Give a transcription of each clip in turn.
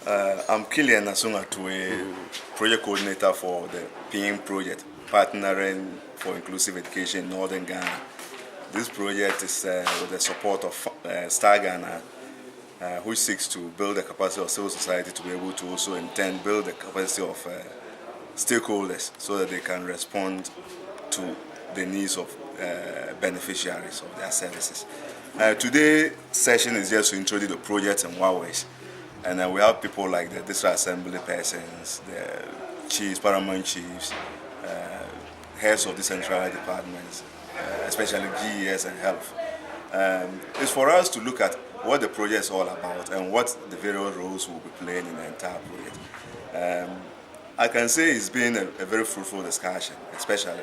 I'm Kilian Atou-Yeng, project coordinator for the PIN project, Partnering for Inclusive Education in Northern Ghana. This project is with the support of Star Ghana, which seeks to build the capacity of civil society to be able to also in turn build the capacity of stakeholders so that they can respond to the needs of beneficiaries of their services. Today's session is just to introduce the project in one way. And we have people like the district assembly persons, the chiefs, paramount chiefs, heads of decentralized departments, especially GES and health. It's for us to look at what the project is all about and what the various roles will be playing in the entire project. I can say it's been a very fruitful discussion, especially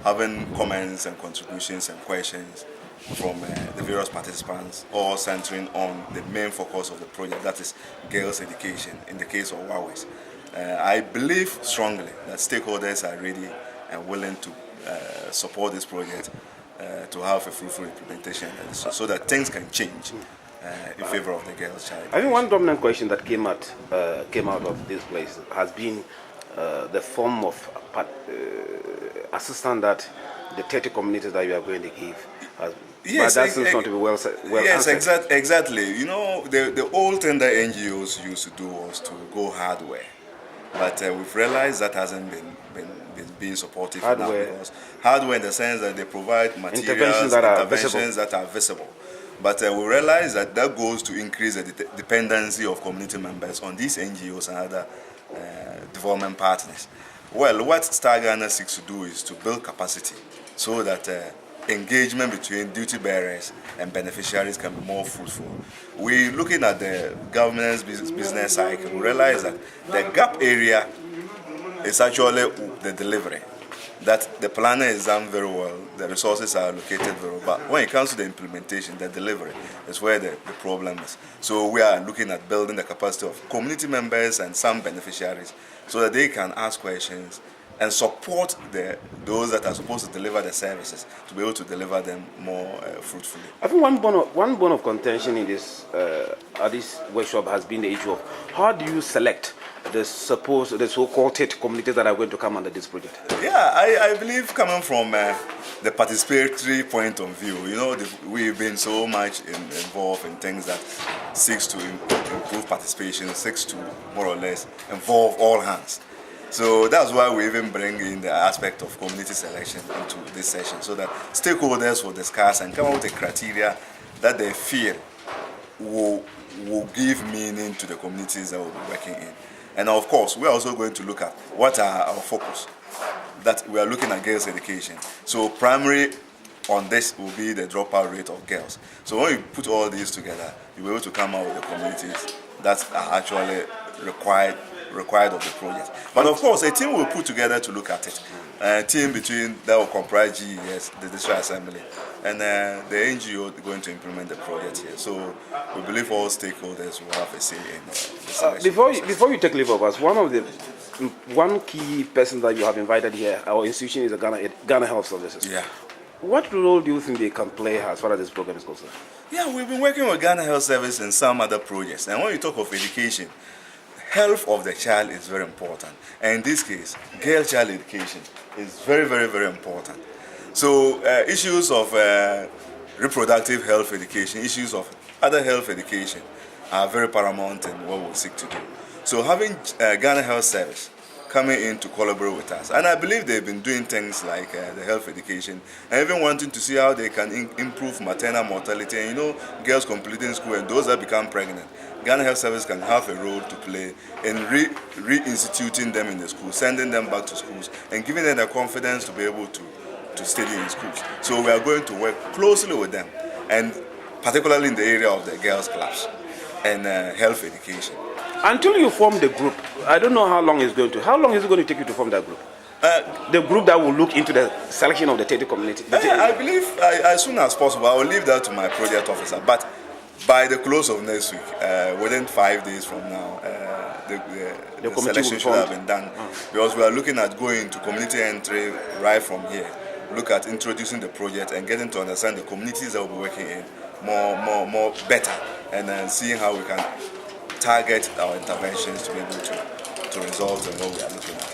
having comments and contributions and questions from the various participants, all centering on the main focus of the project, that is girls' education in the case of Huawei. I believe strongly that stakeholders are ready and willing to support this project to have a fruitful implementation so that things can change in favor of the girls' child. I think one dominant question that came out of this place has been the form of assistance that the 30 communities that you are going to give. Yes, but that seems not to be well yes, answered. exactly. You know, the old thing that NGOs used to do was to go hardware, but we've realized that hasn't been supportive enough, because hardware in the sense that they provide materials, interventions that are visible. But we realize that goes to increase the dependency of community members on these NGOs and other development partners. Well, what Star Ghana seeks to do is to build capacity so that engagement between duty bearers and beneficiaries can be more fruitful. We're looking at the government's business cycle. We realize that the gap area is actually the delivery. That the planner is done very well, the resources are allocated very well, but when it comes to the implementation, the delivery is where the problem is. So we are looking at building the capacity of community members and some beneficiaries so that they can ask questions and support those that are supposed to deliver the services to be able to deliver them more fruitfully. I think one bone of contention in this at this workshop has been the issue of how do you select the so-called 30 communities that are going to come under this project? Yeah, I believe coming from the participatory point of view, you know, we've been so much involved in things that seeks to improve participation, seeks to more or less involve all hands. So that's why we even bring in the aspect of community selection into this session, so that stakeholders will discuss and come up with a criteria that they feel will give meaning to the communities that we'll be working in. And of course, we're also going to look at what are our focus. That we are looking at girls' education. So primary on this will be the dropout rate of girls. So when you put all these together, you'll be able to come out with the communities that are actually required of the project. But of course, a team will put together to look at it. A team that will comprise GES, the district assembly, and the NGO going to implement the project here. So we believe all stakeholders will have a say in the selection. Before you take leave of us, one key person that you have invited here, our institution, is the Ghana Health Services. Yeah. What role do you think they can play as far as this program is concerned? Yeah, we've been working with Ghana Health Service and some other projects. And when you talk of education, health of the child is very important. And in this case, girl-child education is very, very, very important. So issues of reproductive health education, issues of other health education are very paramount in what we seek to do. So having Ghana Health Service coming in to collaborate with us, and I believe they've been doing things like the health education, and even wanting to see how they can improve maternal mortality, and you know, girls completing school and those that become pregnant. Ghana Health Service can have a role to play in reinstituting them in the schools, sending them back to schools, and giving them the confidence to be able to study in schools. So we are going to work closely with them, and particularly in the area of the girls' clubs and health education. Until you form the group, I don't know how long it's going to. How long is it going to take you to form that group? The group that will look into the selection of the 30 community. I believe as soon as possible. I will leave that to my project officer. But by the close of next week, within 5 days from now, the selection should have been done. Because we are looking at going to community entry right from here. Look at introducing the project and getting to understand the communities that we'll be working in more better, and then seeing how we can target our interventions to be able to result in what we are looking at.